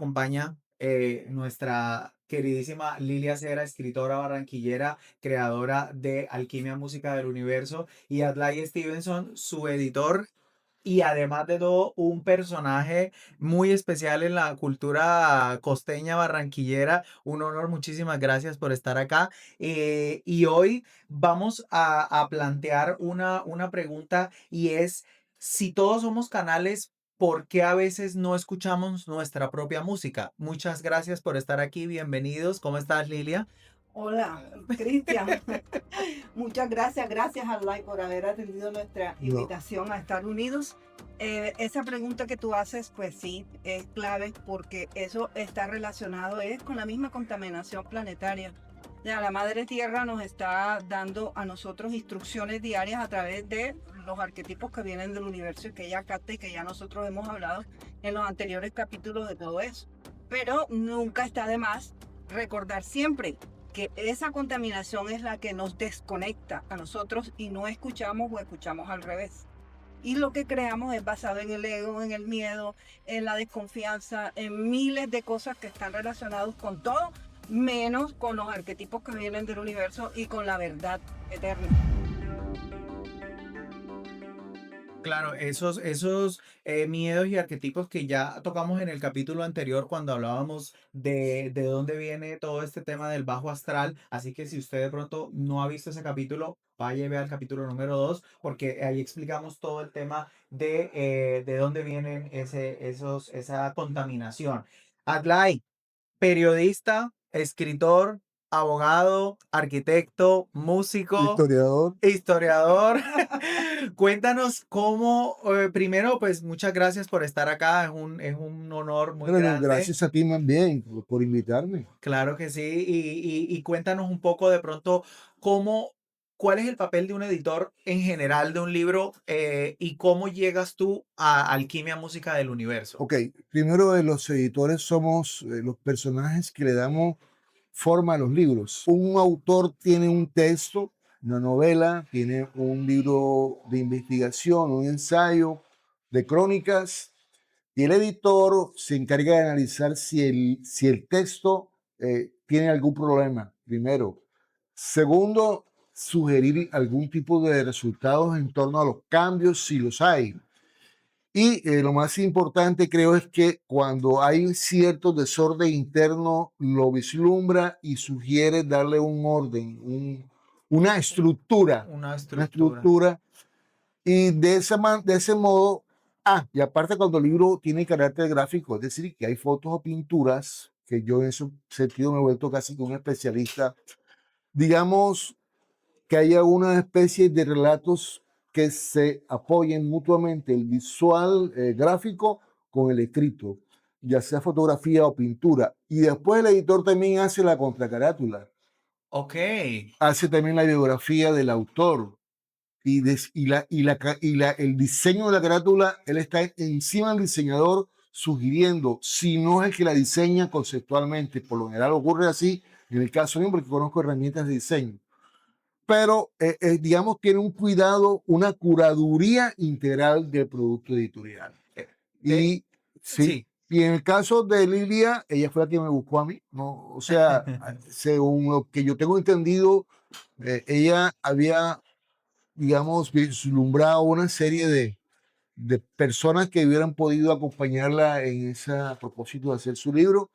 acompaña nuestra queridísima Lilia Cera, escritora barranquillera, creadora de Alquimia Música del Universo, y Adlai Stevenson, su editor y además de todo, un personaje muy especial en la cultura costeña barranquillera. Un honor, muchísimas gracias por estar acá. Y hoy vamos a plantear una pregunta y es, si todos somos canales, ¿por qué a veces no escuchamos nuestra propia música? Muchas gracias por estar aquí, bienvenidos. ¿Cómo estás, Lilia? Hola, Cristian. Muchas gracias, gracias Alay por haber atendido nuestra No, invitación a estar unidos. Esa pregunta que tú haces, pues sí, es clave porque eso está relacionado es con la misma contaminación planetaria. Ya, la Madre Tierra nos está dando a nosotros instrucciones diarias a través de los arquetipos que vienen del universo y que ella capta y que ya nosotros hemos hablado en los anteriores capítulos de todo eso. Pero nunca está de más recordar siempre que esa contaminación es la que nos desconecta a nosotros y no escuchamos o escuchamos al revés. Y lo que creamos es basado en el ego, en el miedo, en la desconfianza, en miles de cosas que están relacionadas con todo, menos con los arquetipos que vienen del universo y con la verdad eterna. Claro, esos miedos y arquetipos que ya tocamos en el capítulo anterior cuando hablábamos de dónde viene todo este tema del bajo astral. Así que si usted de pronto no ha visto ese capítulo, vaya y vea el capítulo número 2 porque ahí explicamos todo el tema de dónde vienen esa contaminación. Adlai, periodista, escritor, abogado, arquitecto, músico, historiador. historiador. Cuéntanos cómo, primero, pues muchas gracias por estar acá, es un honor muy Bueno, grande. gracias a ti más bien por invitarme. Claro que sí, y cuéntanos un poco de pronto cómo, cuál es el papel de un editor en general de un libro, y cómo llegas tú a Alquimia Música del Universo. Ok, primero los editores somos los personajes que le damos forma a los libros. Un autor tiene un texto, una novela, tiene un libro de investigación, un ensayo, de crónicas, y el editor se encarga de analizar si el texto tiene algún problema, primero. Segundo, sugerir algún tipo de resultados en torno a los cambios, si los hay. Y lo más importante creo es que cuando hay cierto desorden interno, lo vislumbra y sugiere darle un orden, una estructura, Una una estructura. estructura. Y de ese modo, y aparte cuando el libro tiene carácter gráfico, es decir, que hay fotos o pinturas, que yo en ese sentido me he vuelto casi que un especialista, digamos que haya una especie de relatos que se apoyen mutuamente, el visual gráfico con el escrito, ya sea fotografía o pintura. Y después el editor también hace la contracarátula, Ok. hace también la biografía del autor el diseño de la carátula, él está encima del diseñador sugiriendo, si no es el que la diseña conceptualmente, por lo general ocurre así, en el caso mío, porque conozco herramientas de diseño, pero digamos tiene un cuidado, una curaduría integral del producto editorial. Eh, de, Y sí, sí. y en el caso de Lilia, ella fue la que me buscó a mí, ¿no? O sea, según lo que yo tengo entendido, ella había, digamos, vislumbrado una serie de personas que hubieran podido acompañarla en ese propósito de hacer su libro,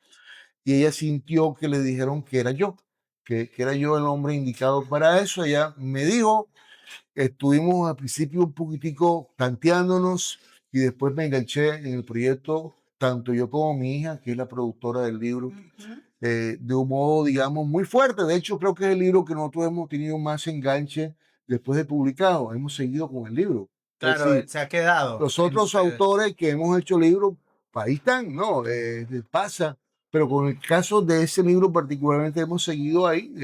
y ella sintió que le dijeron que era yo, que era yo el hombre indicado para eso. Ella me dijo, estuvimos al principio un poquitico tanteándonos y después me enganché en el proyecto, tanto yo como mi hija, que es la productora del libro, de un modo, digamos, muy fuerte. De hecho, creo que es el libro que nosotros hemos tenido más enganche después de publicado. Hemos seguido con el libro. Es Claro, decir, se ha quedado los en otros ustedes. autores que hemos hecho libros, ahí están, ¿no? Pasa. Pero con el caso de ese libro particularmente hemos seguido ahí,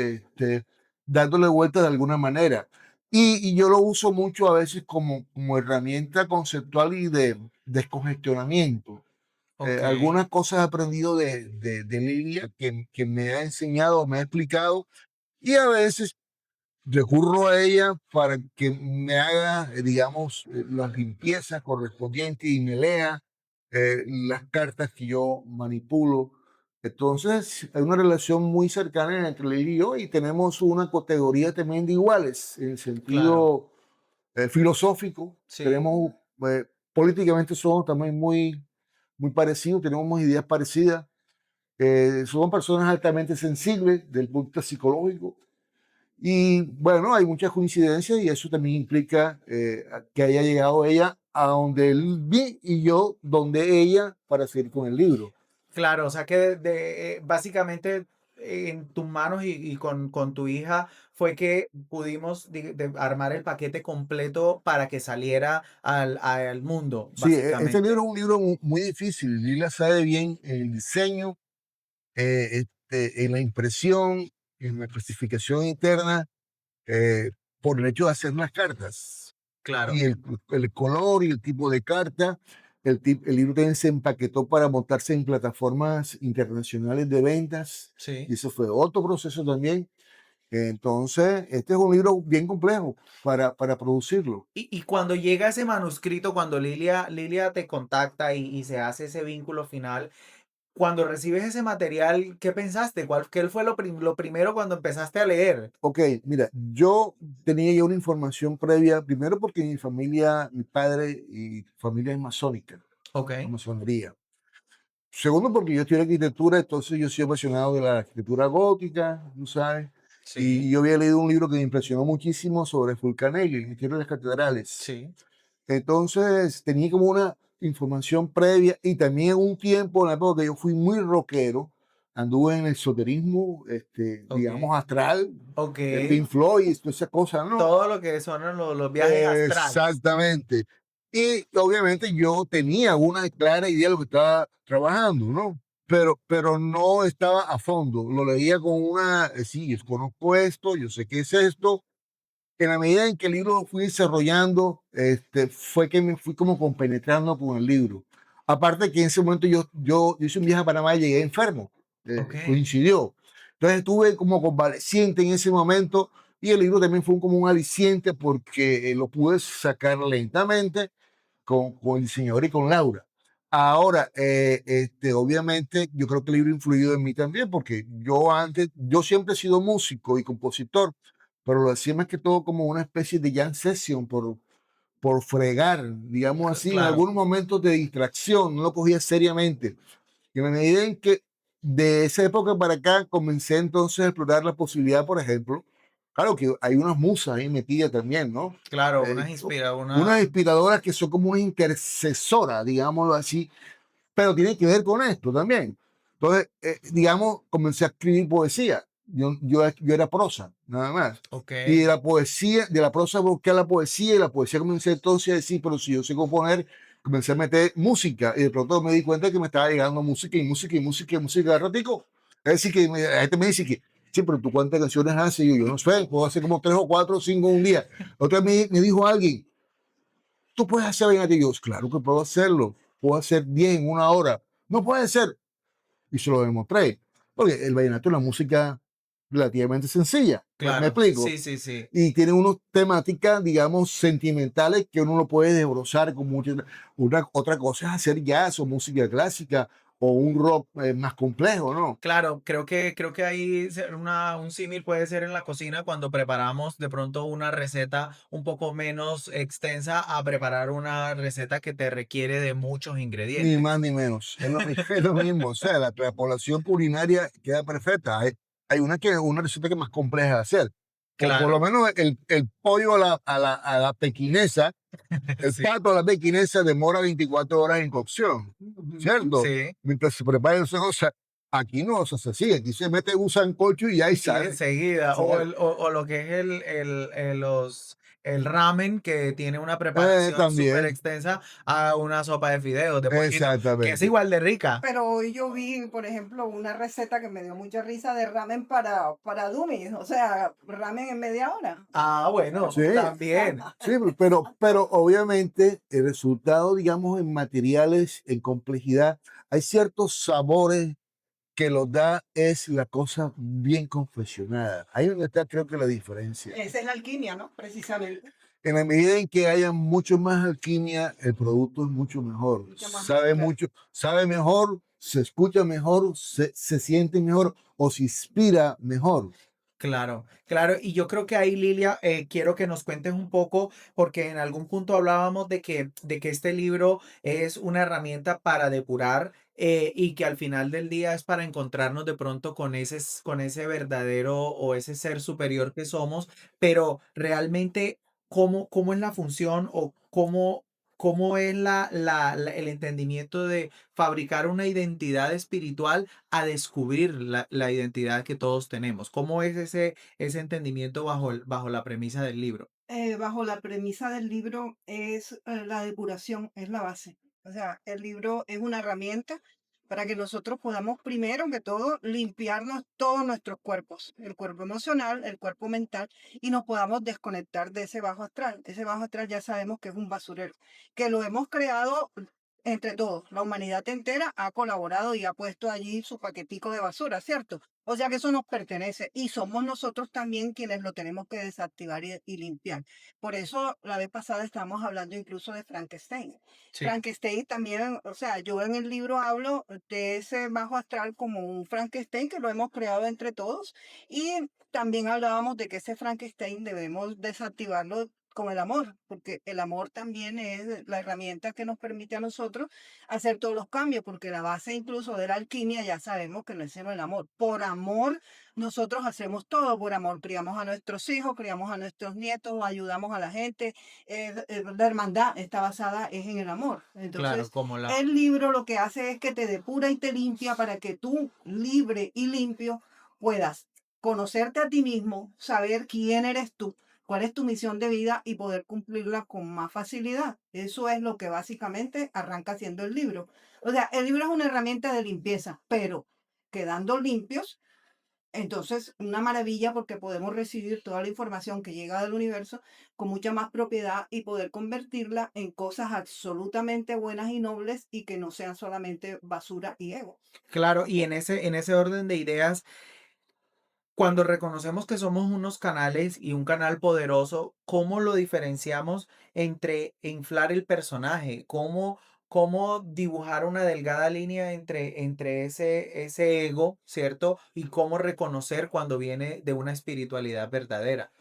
dándole vuelta de alguna manera. Y yo lo uso mucho a veces como herramienta conceptual y de descongestionamiento. Ok. Algunas cosas he aprendido de Lidia que me ha enseñado, me ha explicado, y a veces recurro a ella para que me haga, digamos, las limpiezas correspondientes y me lea las cartas que yo manipulo. Entonces, hay una relación muy cercana entre él y yo y tenemos una categoría también de iguales en el Claro, sentido filosófico. sí. Tenemos, políticamente somos también muy parecidos, tenemos ideas parecidas. Somos personas altamente sensibles del punto de vista psicológico. Y bueno, hay muchas coincidencias y eso también implica que haya llegado ella a donde él vi y yo donde ella para seguir con el libro. Claro, o sea que básicamente en tus manos y con tu hija fue que pudimos armar el paquete completo para que saliera al mundo, Sí, este libro básicamente. es un libro muy difícil. Lila sabe bien el diseño, en la impresión, en la clasificación interna, eh, por el hecho de hacer las cartas. Y Claro, el color y el tipo de carta. El libro también se empaquetó para montarse en plataformas internacionales de ventas. Y sí. eso fue otro proceso también. Entonces, este es un libro bien complejo para producirlo. Y cuando llega ese manuscrito, cuando Lilia te contacta y se hace ese vínculo final, cuando recibes ese material, ¿qué pensaste? ¿Qué fue lo primero cuando empezaste a leer? Ok, mira, yo tenía ya una información previa, primero porque mi familia, mi padre y familia es masónica, Ok, la masonería. Segundo, porque yo estudié arquitectura, entonces yo soy apasionado de la arquitectura gótica, ¿tú sabes? Y sí, yo había leído un libro que me impresionó muchísimo sobre Fulcanelli, el interior de las catedrales. sí, Entonces tenía como una información previa y también un tiempo en la época que yo fui muy rockero, anduve en el esoterismo, ok, digamos, astral, ok. de Pink Floyd y todas esas cosas, ¿no? Todo lo que son los viajes astrales. Exactamente. Y obviamente yo tenía una clara idea de lo que estaba trabajando, ¿no? Pero no estaba a fondo. Lo leía con una, sí, yo conozco esto, yo sé qué es esto. En la medida en que el libro lo fui desarrollando, fue que me fui como compenetrando con el libro. Aparte que en ese momento yo hice un viaje a Panamá y llegué enfermo, Ok, coincidió. Entonces estuve como convaleciente en ese momento y el libro también fue como un aliciente porque lo pude sacar lentamente con el diseñador y con Laura. Ahora, obviamente, yo creo que el libro ha influido en mí también, porque yo siempre he sido músico y compositor, pero lo hacía más que todo como una especie de jam session por fregar, digamos así, en claro, algunos momentos de distracción, no lo cogía seriamente. Y en la medida en que de esa época para acá comencé entonces a explorar la posibilidad, por ejemplo, claro que hay unas musas ahí metidas también, ¿no? claro, Eh, una, unas inspiradoras que son como una intercesora, digámoslo así, pero tiene que ver con esto también. Entonces, digamos, comencé a escribir poesía. Yo era prosa, nada más. ok, Y de la poesía, de la prosa busqué a la poesía y la poesía comencé entonces a decir, pero si yo sé componer, comencé a meter música y de pronto me di cuenta que me estaba llegando música y música y música y música de ratico. Es decir, que la gente me dice que, sí, pero tú cuántas canciones haces, y yo no sé, puedo hacer como 3 o 4 o 5 un día. Otra vez me dijo alguien, tú puedes hacer vallenato. Claro que puedo hacerlo. Puedo hacer 10 en una hora. No puede ser. Y se lo demostré. Porque el vallenato es una música relativamente sencilla. Me claro, explico. sí, sí, sí. Y tiene unas temáticas, digamos, sentimentales que uno lo puede desbrozar con muchas. Otra cosa es hacer jazz o música clásica o un rock más complejo, ¿no? Claro, creo que ahí un símil puede ser en la cocina cuando preparamos de pronto una receta un poco menos extensa a preparar una receta que te requiere de muchos Ni ingredientes. más ni menos. Es lo mismo. O sea, la población culinaria queda perfecta. Hay una receta que es más compleja de hacer. Por lo Claro, menos el pollo a la pequinesa, el sí, pato a la pequinesa demora 24 horas en cocción, ¿cierto? sí. Mientras se prepara esa cosa, aquí no se hace así. Aquí se mete un sancocho y ahí Y sale. enseguida, ¿Sabes? o lo que es el ramen que tiene una preparación súper También, extensa a una sopa de fideos de pollito, que es exactamente. igual de rica. Pero hoy yo vi, por ejemplo, una receta que me dio mucha risa de ramen para dummies, o sea, ramen en media hora. Ah, bueno, Sí, también. sí, pero obviamente el resultado, digamos, en materiales, en complejidad, hay ciertos sabores que los da es la cosa bien confeccionada. Ahí donde está creo que la diferencia. Esa es la alquimia, ¿no? Precisamente. En la medida en que haya mucho más alquimia, el producto es mucho mejor. Mucho más, Sabe claro. mucho, sabe mejor, se escucha mejor, se siente mejor o se inspira mejor. Claro, claro. Y yo creo que ahí, Lilia, quiero que nos cuentes un poco, porque en algún punto hablábamos de que este libro es una herramienta para depurar y que al final del día es para encontrarnos de pronto con con ese verdadero o ese ser superior que somos, pero realmente, cómo es la función o cómo es el entendimiento de fabricar una identidad espiritual a descubrir la identidad que todos tenemos? ¿Cómo es ese entendimiento bajo la premisa del libro? Bajo la premisa del libro es la depuración, es la base. O sea, el libro es una herramienta para que nosotros podamos, primero que todo, limpiarnos todos nuestros cuerpos, el cuerpo emocional, el cuerpo mental, y nos podamos desconectar de ese bajo astral. Ese bajo astral ya sabemos que es un basurero, que lo hemos creado entre todos. La humanidad entera ha colaborado y ha puesto allí su paquetico de basura, ¿cierto? O sea que eso nos pertenece y somos nosotros también quienes lo tenemos que desactivar y limpiar. Por eso la vez pasada estábamos hablando incluso de Frankenstein. Sí. Frankenstein también, o sea, yo en el libro hablo de ese bajo astral como un Frankenstein que lo hemos creado entre todos y también hablábamos de que ese Frankenstein debemos desactivarlo con el amor, porque el amor también es la herramienta que nos permite a nosotros hacer todos los cambios, porque la base incluso de la alquimia ya sabemos que no es sino el amor. Por amor nosotros hacemos todo, por amor criamos a nuestros hijos, criamos a nuestros nietos, ayudamos a la gente. La hermandad está basada es en el amor. Claro, Entonces, como la, el libro lo que hace es que te depura y te limpia para que tú, libre y limpio, puedas conocerte a ti mismo, saber quién eres tú, cuál es tu misión de vida y poder cumplirla con más facilidad. Eso es lo que básicamente arranca siendo el libro. O sea, el libro es una herramienta de limpieza, pero quedando limpios, entonces una maravilla porque podemos recibir toda la información que llega del universo con mucha más propiedad y poder convertirla en cosas absolutamente buenas y nobles y que no sean solamente basura y ego. claro, y en ese orden de ideas, cuando reconocemos que somos unos canales y un canal poderoso, ¿cómo lo diferenciamos entre inflar el personaje? ¿Cómo dibujar una delgada línea entre ese ego, ¿cierto? Y cómo reconocer cuando viene de una espiritualidad verdadera.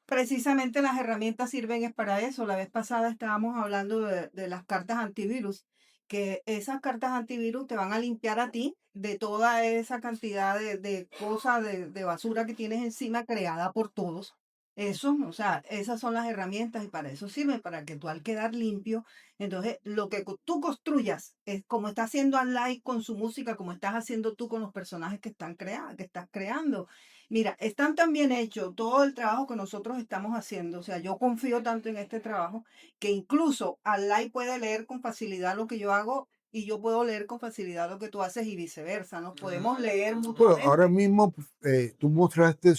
Precisamente las herramientas sirven es para eso. La vez pasada estábamos hablando de las cartas antivirus, que esas cartas antivirus te van a limpiar a ti de toda esa cantidad de cosas, de basura que tienes encima creada por todos. Eso, o sea, esas son las herramientas y para eso sirven, para que tú al quedar limpio, entonces lo que tú construyas es como está haciendo Al con su música, como estás haciendo tú con los personajes que que estás creando. Mira, están tan bien hechos todo el trabajo que nosotros estamos haciendo. O sea, yo confío tanto en este trabajo que incluso Allah puede leer con facilidad lo que yo hago y yo puedo leer con facilidad lo que tú haces y viceversa. Nos podemos leer Bueno, ahora mutuamente. mismo tú mostraste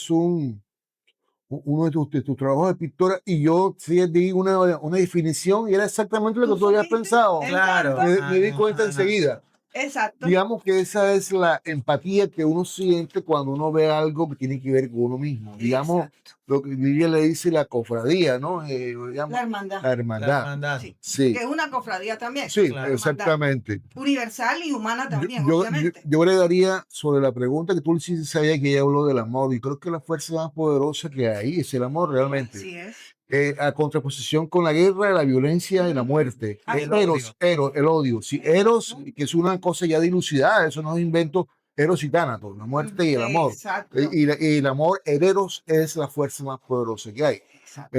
uno de tus trabajos de pintora y yo sí di una definición y era exactamente lo ¿Tú que tú habías supiste? pensado. Claro, Exacto, Me di cuenta ajá, enseguida. exacto. Digamos que esa es la empatía que uno siente cuando uno ve algo que tiene que ver con uno mismo. Digamos, Exacto. lo que Lidia le dice la cofradía, ¿no? Lo La llama hermandad, la la hermandad. hermandad, sí. Que Sí, es una cofradía también, sí, una claro. hermandad exactamente. universal y humana también, obviamente. Yo agregaría sobre la pregunta que tú sí sabías que ella habló del amor, y creo que la fuerza más poderosa que hay es el amor realmente. Así es. A contraposición con la guerra, la violencia y la Ujú. muerte. Y el Así es. odio. El odio. Sí, Eros, Exacto. que es una cosa ya dilucidada, eso no es invento, Eros y Tánatos, la muerte y el amor. Exacto. Y el amor, el Eros, es la fuerza más poderosa que hay. En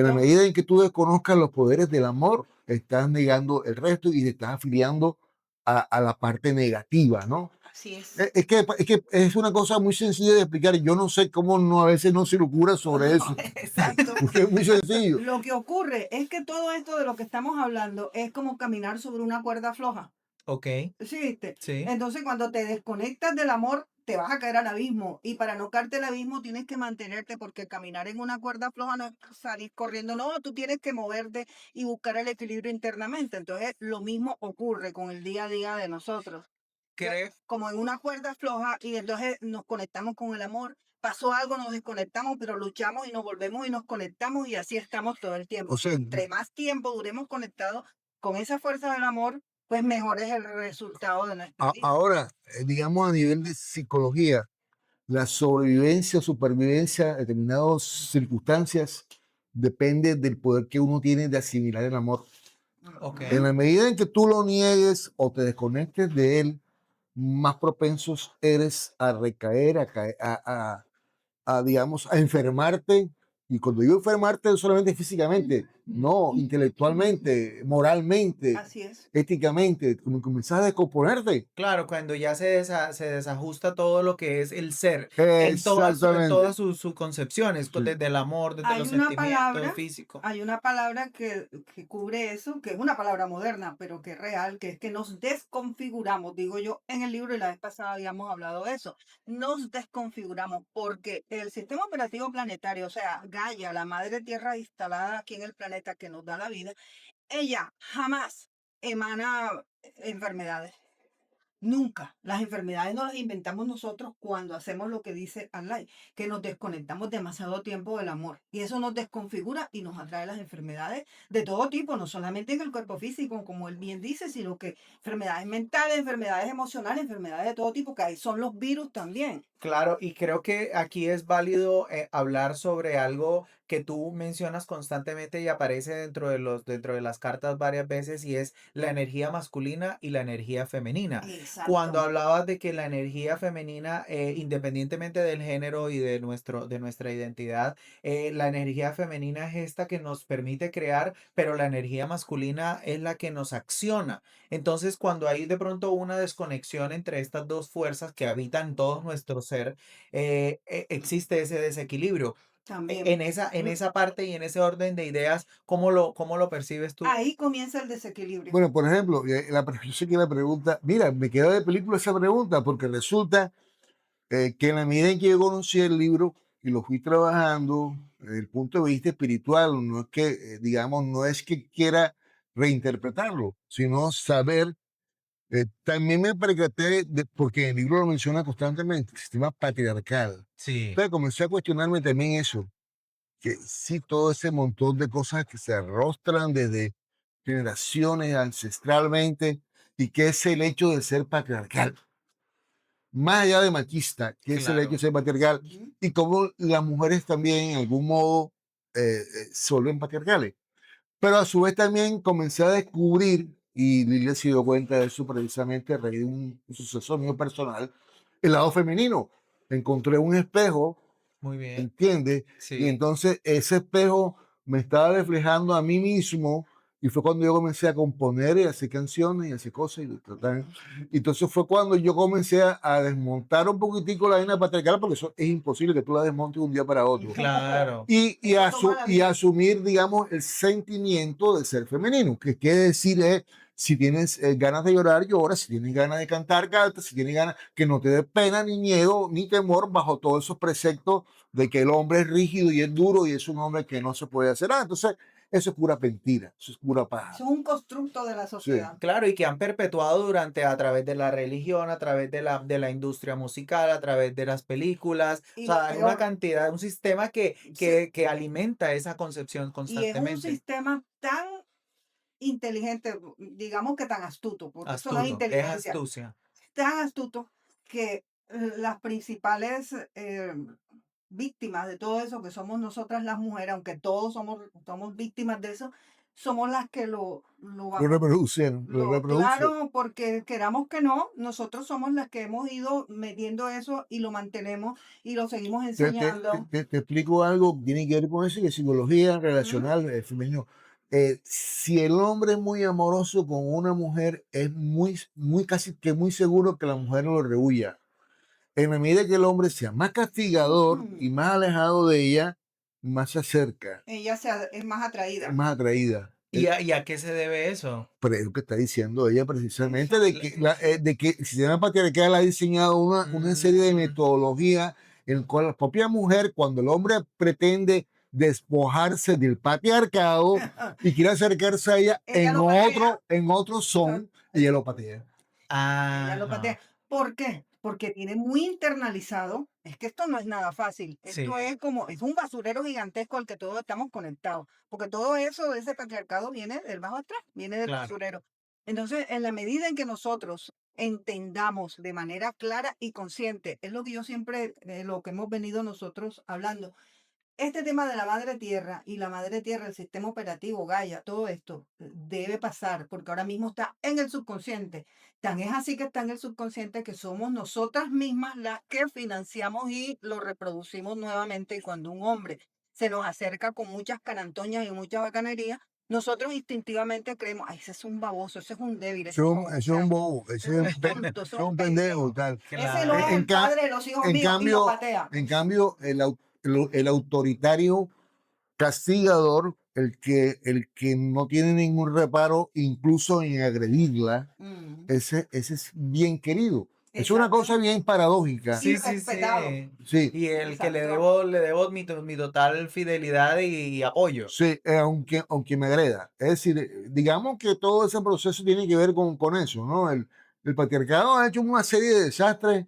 la Exacto. medida en que tú desconozcas los poderes del amor, estás negando el resto y te estás afiliando a la parte negativa, ¿no? Así es. Es que es una cosa muy sencilla de explicar. Yo no sé cómo no, a veces no se le ocurre sobre eso, Exacto. porque es muy sencillo. Lo que ocurre es que todo esto de lo que estamos hablando es como caminar sobre una cuerda floja. Ok, ¿Sí viste? sí. Entonces, cuando te desconectas del amor, te vas a caer al abismo. Y para no caerte al abismo, tienes que mantenerte, porque caminar en una cuerda floja no es salir corriendo. No, tú tienes que moverte y buscar el equilibrio internamente. Entonces, lo mismo ocurre con el día a día de nosotros. Que Creo, como en una cuerda floja, y entonces nos conectamos con el amor pasó algo, nos desconectamos, pero luchamos y nos volvemos y nos conectamos y así estamos todo el tiempo. O sea, Entre más tiempo duremos conectados con esa fuerza del amor, pues mejor es el resultado de nuestra vida. ahora, digamos a nivel de psicología, la sobrevivencia o supervivencia a determinadas circunstancias depende del poder que uno tiene de asimilar el amor. Ok. En la medida en que tú lo niegues o te desconectes de él, más propensos eres a recaer, digamos, a enfermarte. Y cuando digo enfermarte, no solamente físicamente, no, intelectualmente, moralmente, Así es. éticamente, como comenzás a descomponerte. Claro, cuando ya se desajusta todo lo que es el ser en Exactamente. todas sus concepciones, Sí. desde el amor, desde Hay los una sentimientos, palabra, físico. hay una palabra que cubre eso, que es una palabra moderna, pero que es real, que es que nos desconfiguramos, digo yo en el libro y la vez pasada habíamos hablado de eso. Nos desconfiguramos porque el sistema operativo planetario, o sea, Gaia, la madre tierra instalada aquí en el planeta que nos da la vida, ella jamás emana enfermedades. Nunca. Las enfermedades no las inventamos nosotros cuando hacemos lo que dice Allah, que nos desconectamos demasiado tiempo del amor. Y eso nos desconfigura y nos atrae las enfermedades de todo tipo, no solamente en el cuerpo físico, como él bien dice, sino que enfermedades mentales, enfermedades emocionales, enfermedades de todo tipo, que ahí son los virus también. Claro, y creo que aquí es válido hablar sobre algo que tú mencionas constantemente y aparece dentro de las cartas varias veces y es la energía masculina y la energía femenina. Cuando Exacto. hablabas de que la energía femenina, independientemente del género y de nuestra identidad, la energía femenina es esta que nos permite crear, pero la energía masculina es la que nos acciona. Entonces, cuando hay de pronto una desconexión entre estas dos fuerzas que habitan todo nuestro ser, existe ese desequilibrio. También. En Mm, esa parte y en ese orden de ideas, cómo lo percibes tú? Ahí comienza el desequilibrio. Bueno, por ejemplo, yo sé que la pregunta, mira, me quedó de película esa pregunta porque resulta que en la medida en que yo conocí el libro y lo fui trabajando desde el punto de vista espiritual, no es que, digamos, no es que quiera reinterpretarlo, sino saber, también me percaté, porque el libro lo menciona constantemente, el sistema patriarcal. Sí, Entonces comencé a cuestionarme también eso, que sí, todo ese montón de cosas que se arrostran desde generaciones ancestralmente y que es el hecho de ser patriarcal más allá de machista, que es el hecho de claro. ser patriarcal, Ujú. y cómo las mujeres también en algún modo se vuelven patriarcales. Pero a su vez también comencé a descubrir, y Lilia se dio cuenta de eso precisamente a raíz de un suceso mío personal, el lado femenino. Encontré un espejo, Muy bien. ¿entiendes? Y Sí. entonces ese espejo me estaba reflejando a mí mismo y fue cuando yo comencé a componer y a hacer canciones y a hacer cosas y tratar. Y entonces fue cuando yo comencé a desmontar un poquitico la vaina patriarcal porque eso es imposible que tú la desmontes de un día para otro. Claro. Eso toma la Y vida. asumir, digamos, el sentimiento de ser femenino, que quiere decir es, si tienes ganas de llorar, llora, si tienes ganas de cantar, canta, si tienes ganas, que no te dé pena, ni miedo, ni temor bajo todos esos preceptos de que el hombre es rígido y es duro y es un hombre que no se puede hacer nada. Entonces, eso es pura mentira, eso es pura paja. Eso es un constructo de la Sí. sociedad. Claro, y que han perpetuado a través de la religión, a través de la industria musical, a través de las películas, o Y lo sea, hay una peor, cantidad, un sistema sí, que alimenta esa concepción y es un constantemente. sistema tan inteligente, digamos que tan astuto, porque eso no es Astuto, es inteligencia, astucia. tan astuto que las principales víctimas de todo eso, que somos nosotras las mujeres, aunque todos somos víctimas de eso, somos las que lo Lo vamos. reproducen, lo reproducen. Claro, porque queramos que no, nosotros somos las que hemos ido metiendo eso y lo mantenemos y lo seguimos enseñando. Te explico algo, tiene que ver con eso, que psicología Ujú. relacional femenino. Si el hombre es muy amoroso con una mujer, es muy casi que muy seguro que la mujer lo rehuya. En la medida que el hombre sea más castigador y más alejado de ella, más se acerca, Ella es más es atraída. más atraída. Y a qué se debe eso? Pero es lo que está diciendo ella precisamente, Exacto. de que el sistema patriarcal ha diseñado una serie de Mm, metodologías en la cual la propia mujer, cuando el hombre pretende despojarse del patriarcado y quiere acercarse a ella Ella lo patea. en otro son, ella lo patea. Ella lo ajá. patea. ¿Por qué? porque tiene muy internalizado, es que esto no es nada fácil, Sí, esto es como, es un basurero gigantesco al que todos estamos conectados, porque todo eso de ese patriarcado viene del bajo atrás, viene del claro. basurero. Entonces, en la medida en que nosotros entendamos de manera clara y consciente, es lo que yo siempre, lo que hemos venido nosotros hablando, este tema de la madre tierra y la madre tierra, el sistema operativo, Gaia, todo esto debe pasar porque ahora mismo está en el subconsciente. Tan es así que está en el subconsciente que somos nosotras mismas las que financiamos y lo reproducimos nuevamente. Y cuando un hombre se nos acerca con muchas carantoñas y mucha bacanería, nosotros instintivamente creemos, ay, ese es un baboso, ese es un débil, ese es como, o Ese es sea, un bobo, ese es un tonto, ese ese es es un un pendejo y pendejo. tal. Ese no Claro. es En, el ca- padre de los hijos en míos y lo cambio, patea. en cambio el autoritario castigador, el que no tiene ningún reparo incluso en agredirla, Mm, ese es bien querido. Es una cosa exactamente. bien paradójica. Y Sí, sí, respetado. sí. Sí, Y el que Exacto. le debo mi total fidelidad y apoyo. sí, aunque me agreda. Es decir, digamos que todo ese proceso tiene que ver con eso, ¿no? El patriarcado ha hecho una serie de desastres.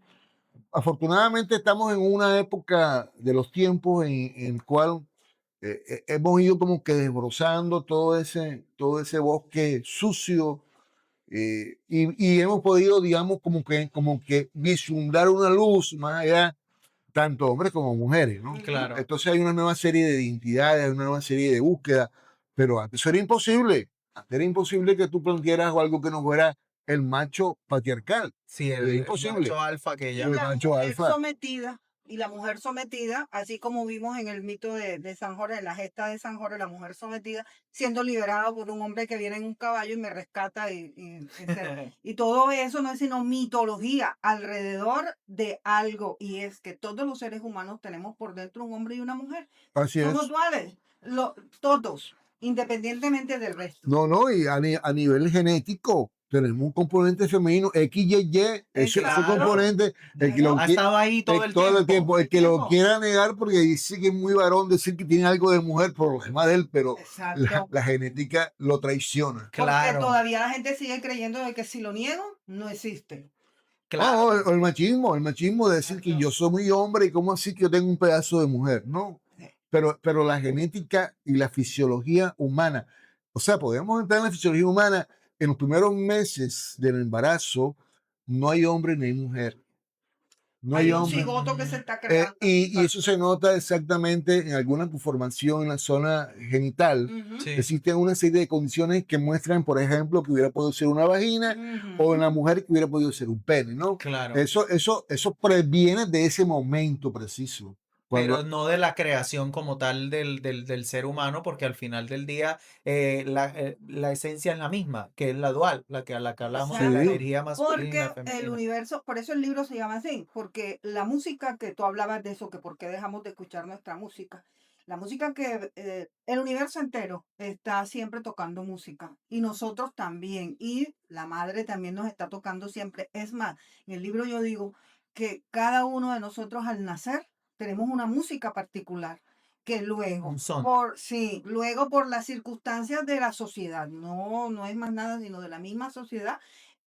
Afortunadamente estamos en una época de los tiempos en el cual hemos ido como que desbrozando todo ese bosque sucio, y hemos podido, digamos, como que vislumbrar una luz más allá, tanto hombres como mujeres, ¿no? Ujú. Claro. Entonces hay una nueva serie de identidades, hay una nueva serie de búsquedas, pero antes era imposible. Antes era imposible que tú plantearas algo que no fuera el macho patriarcal. Sí, Era el imposible. macho alfa que Y El la llaman. macho mujer alfa. sometida, y la mujer sometida, así como vimos en el mito de San Jorge, en la gesta de San Jorge, la mujer sometida, siendo liberada por un hombre que viene en un caballo y me rescata, y todo eso no es sino mitología alrededor de algo, y es que todos los seres humanos tenemos por dentro un hombre y una mujer. Así Somos es. duales, todos, independientemente del resto. No, no, y a nivel genético tenemos un componente femenino, XYY, ese Exacto, Claro. componente, el que lo claro, Ha quiere, estado ahí todo el todo el tiempo. tiempo, todo el el que lo tiempo. quiera negar porque dice que es muy varón, decir que tiene algo de mujer por lo demás de él, pero Exacto. la genética lo traiciona. Porque Claro, todavía la gente sigue creyendo de que si lo niego, no existe. Oh, claro. el machismo de decir que Exacto. yo soy muy hombre y cómo así que yo tengo un pedazo de mujer, no, Sí. pero la genética y la fisiología humana, o sea, podemos entrar en la fisiología humana en los primeros meses del embarazo, no hay hombre ni hay mujer, no hay Hay un hombre. cigoto que se Mm, está creando. Y eso se nota exactamente en alguna conformación en la zona genital. Ujú, sí, Existen una serie de condiciones que muestran, por ejemplo, que hubiera podido ser una vagina o en ujú. la mujer que hubiera podido ser un pene, ¿no? claro. Eso previene de ese momento preciso. Pero Cuando, no de la creación como tal del ser humano, porque al final del día la esencia es la misma, que es la dual, a la que hablamos de la sí, Exacto. energía masculina y Porque la el femenina. universo, por eso el libro se llama así, porque la música que tú hablabas de eso, que por qué dejamos de escuchar nuestra música, la música que el universo entero está siempre tocando música y nosotros también, y la madre también nos está tocando siempre. Es más, en el libro yo digo que cada uno de nosotros al nacer tenemos una música particular que Un luego, son. sí, luego por las circunstancias de la sociedad, no es más nada sino de la misma sociedad,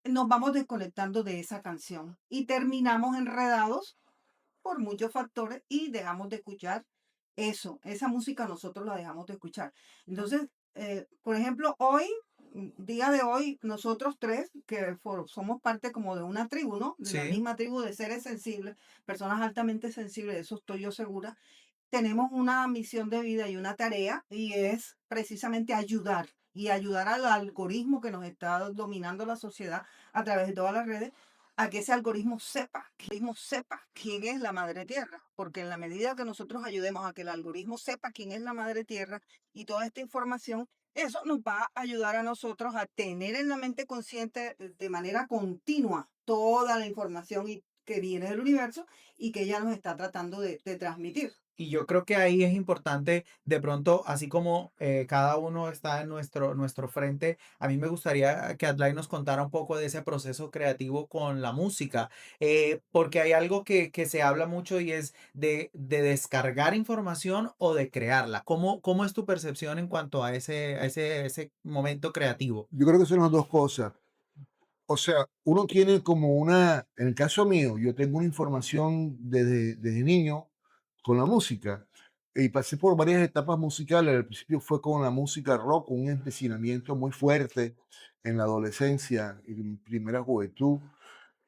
nos vamos desconectando de esa canción y terminamos enredados por muchos factores y dejamos de escuchar eso, esa música nosotros la dejamos de escuchar. Entonces, por ejemplo, hoy, día de hoy, nosotros tres, que somos parte como de una tribu, ¿no? De la Sí, misma tribu de seres sensibles, personas altamente sensibles, de eso estoy yo segura, tenemos una misión de vida y una tarea y es precisamente ayudar y ayudar al algoritmo que nos está dominando la sociedad a través de todas las redes a que ese algoritmo sepa quién es la madre tierra, porque en la medida que nosotros ayudemos a que el algoritmo sepa quién es la madre tierra y toda esta información, eso nos va a ayudar a nosotros a tener en la mente consciente de manera continua toda la información que viene del universo y que ella nos está tratando de transmitir. y yo creo que ahí es importante, de pronto, así como cada uno está en nuestro frente, a mí me gustaría que Adlai nos contara un poco de ese proceso creativo con la música, porque hay algo que se habla mucho y es de descargar información o de crearla. ¿Cómo es tu percepción en cuanto a ese momento creativo? yo creo que son las dos cosas. o sea, uno tiene como en el caso mío, yo tengo una información desde niño con la música y pasé por varias etapas musicales. Al principio fue con la música rock, un empecinamiento muy fuerte en la adolescencia y mi primera juventud.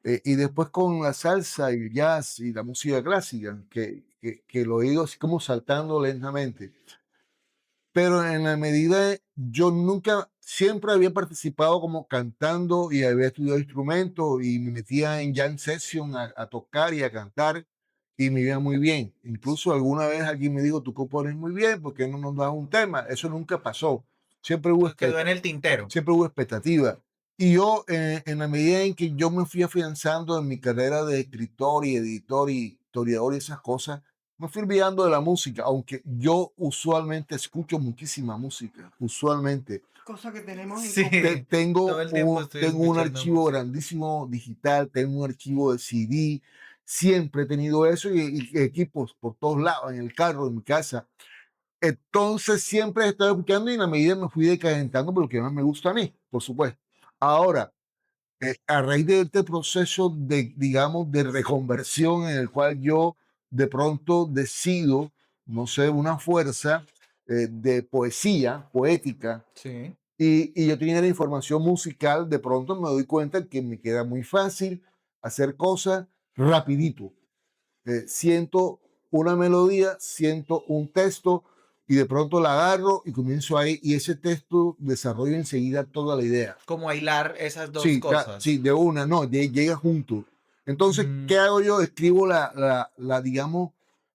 Y después con la salsa y el jazz y la música clásica, que lo he ido así como saltando lentamente. Pero en la medida, yo nunca, siempre había participado como cantando y había estudiado instrumentos y me metía en jam session a tocar y a cantar y me iba muy bien. Incluso alguna vez alguien me dijo, tú compones muy bien, ¿por qué no nos das un tema? Eso nunca pasó. Siempre hubo, Quedó en el tintero. siempre hubo expectativa. Y yo, en la medida en que yo me fui afianzando en mi carrera de escritor y editor y historiador y esas cosas, me fui olvidando de la música, aunque yo usualmente escucho muchísima música, usualmente. Cosa que tenemos en Sí, común. todo el tiempo estoy Tengo un escuchando archivo música. grandísimo digital, tengo un archivo de CD, siempre he tenido eso y equipos por todos lados, en el carro, en mi casa. Entonces siempre he estado escuchando y en la medida me fui decadentando por lo que más me gusta a mí, por supuesto. Ahora, a raíz de este proceso de, digamos, de reconversión en el cual yo de pronto decido, no sé, una fuerza de poesía, poética, Sí. y yo tenía la información musical, de pronto me doy cuenta que me queda muy fácil hacer cosas rapidito. Siento una melodía, siento un texto y de pronto la agarro y comienzo ahí y ese texto desarrollo enseguida toda la idea. Como hilar esas dos Sí, sí, cosas. de una, no, llega junto. Entonces, Mm, ¿qué hago yo? Escribo digamos,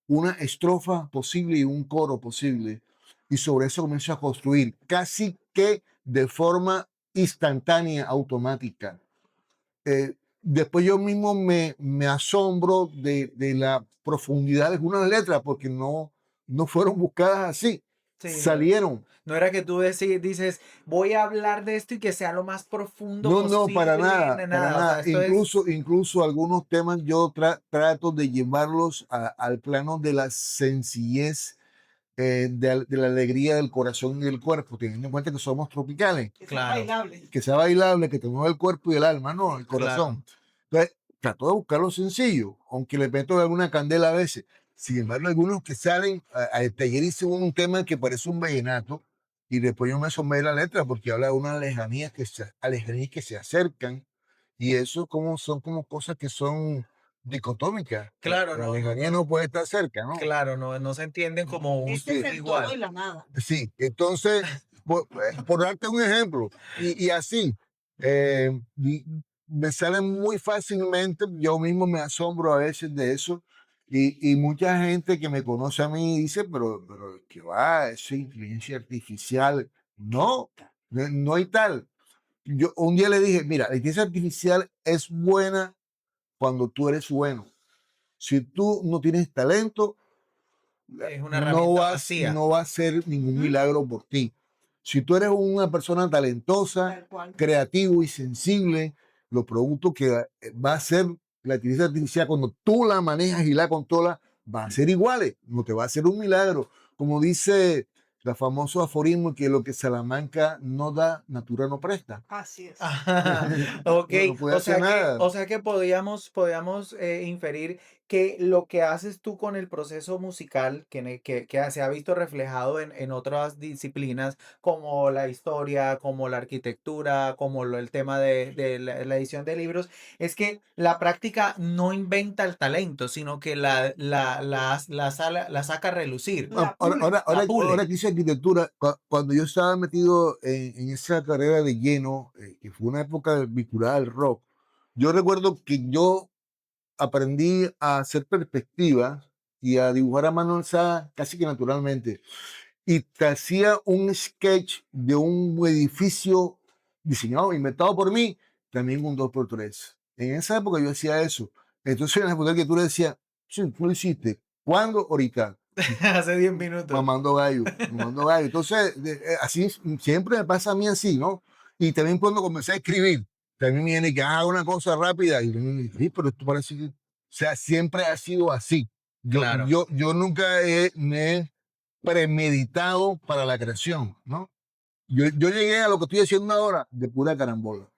una estrofa posible y un coro posible. Y sobre eso comienzo a construir, casi que de forma instantánea, automática. Después yo mismo me asombro de la profundidad de algunas letras, porque no fueron buscadas así, sí, no, salieron. no era que tú dices, voy a hablar de esto y que sea lo más profundo No, no, para posible, nada, ni para nada. O sea, nada. esto es, Incluso algunos temas yo trato de llevarlos al plano de la sencillez, de la alegría del corazón y del cuerpo, teniendo en cuenta que somos tropicales, Que sea claro, bailable. que sea bailable, que te mueva el cuerpo y el alma, no, Sí. el claro. corazón. Entonces, trato de buscar lo sencillo, aunque le meto alguna candela a veces. Sin embargo, algunos que salen a taller hice un tema que parece un vallenato y después yo me asomé la letra porque habla de unas lejanías que se acercan y eso son como cosas que son dicotómicas. Claro, La no, no, lejanía no. no puede estar cerca, ¿no? No, no se entienden como un Este es Sí, el todo y igual. la nada. sí. Entonces, por darte un ejemplo, y así, me salen muy fácilmente, yo mismo me asombro a veces de eso, y mucha gente que me conoce a mí dice, pero ¿qué va? Eso es inteligencia artificial. No, no hay tal. Yo un día le dije, mira, la inteligencia artificial es buena cuando tú eres bueno. Si tú no tienes talento, Es una herramienta vacía. no va a ser ningún Ujú. milagro por ti. Si tú eres una persona talentosa, Tal cual. creativo y sensible, los productos que va a ser la inteligencia artificial cuando tú la manejas y la controlas, van a ser iguales, no te va a hacer un milagro. Como dice la famoso aforismo que lo que Salamanca no da, natura no presta. Así es. Ajá, ok, No puede hacer nada. o sea que podíamos inferir que lo que haces tú con el proceso musical, que se ha visto reflejado en otras disciplinas, como la historia, como la arquitectura, como el tema de la edición de libros, es que la práctica no inventa el talento, sino que la saca a relucir, La pule. la Ahora pule. que hice arquitectura, cuando yo estaba metido en esa carrera de lleno, que fue una época vinculada al rock, yo recuerdo que yo aprendí a hacer perspectivas y a dibujar a mano alzada casi que naturalmente. Y te hacía un sketch de un edificio diseñado, inventado por mí, también un 2x3. En esa época yo hacía eso. Entonces en la época que tú le decías, sí, tú lo hiciste. ¿Cuándo? Ahorita. Hace 10 minutos. Mamando gallo, mamando gallo. Entonces, así siempre me pasa a mí así, ¿no? Y también cuando comencé a escribir, también me viene que haga una cosa rápida y sí, pero esto parece que, o sea, siempre ha sido así. Claro. Yo nunca me he premeditado para la creación, ¿no? Yo llegué a lo que estoy haciendo ahora de pura carambola.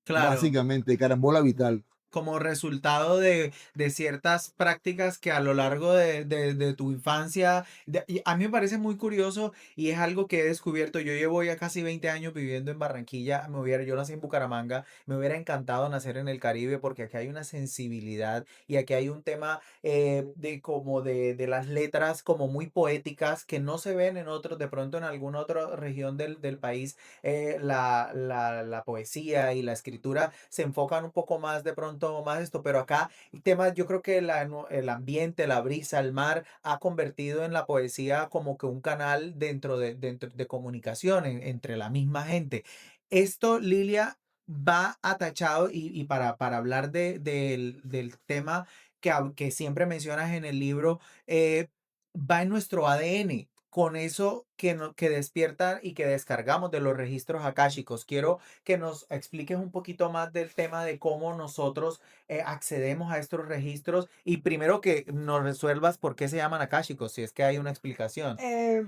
Claro. básicamente, carambola vital. Como resultado de ciertas prácticas que a lo largo de tu infancia, y a mí me parece muy curioso y es algo que he descubierto. Yo llevo ya casi 20 años viviendo en Barranquilla. Yo nací en Bucaramanga, me hubiera encantado nacer en el Caribe porque aquí hay una sensibilidad y aquí hay un tema de como de las letras como muy poéticas que no se ven en otros, de pronto en alguna otra región del país. La poesía y la escritura se enfocan un poco más de pronto más esto, pero acá temas, yo creo que el ambiente, la brisa, el mar ha convertido en la poesía como que un canal dentro de comunicación entre la misma gente. Esto, Lilia, va atachado y para hablar del tema que siempre mencionas en el libro, va en nuestro ADN. Con eso que despierta y que descargamos de los registros akáshicos. Quiero que nos expliques un poquito más del tema de cómo nosotros accedemos a estos registros y primero que nos resuelvas por qué se llaman akáshicos, si es que hay una explicación.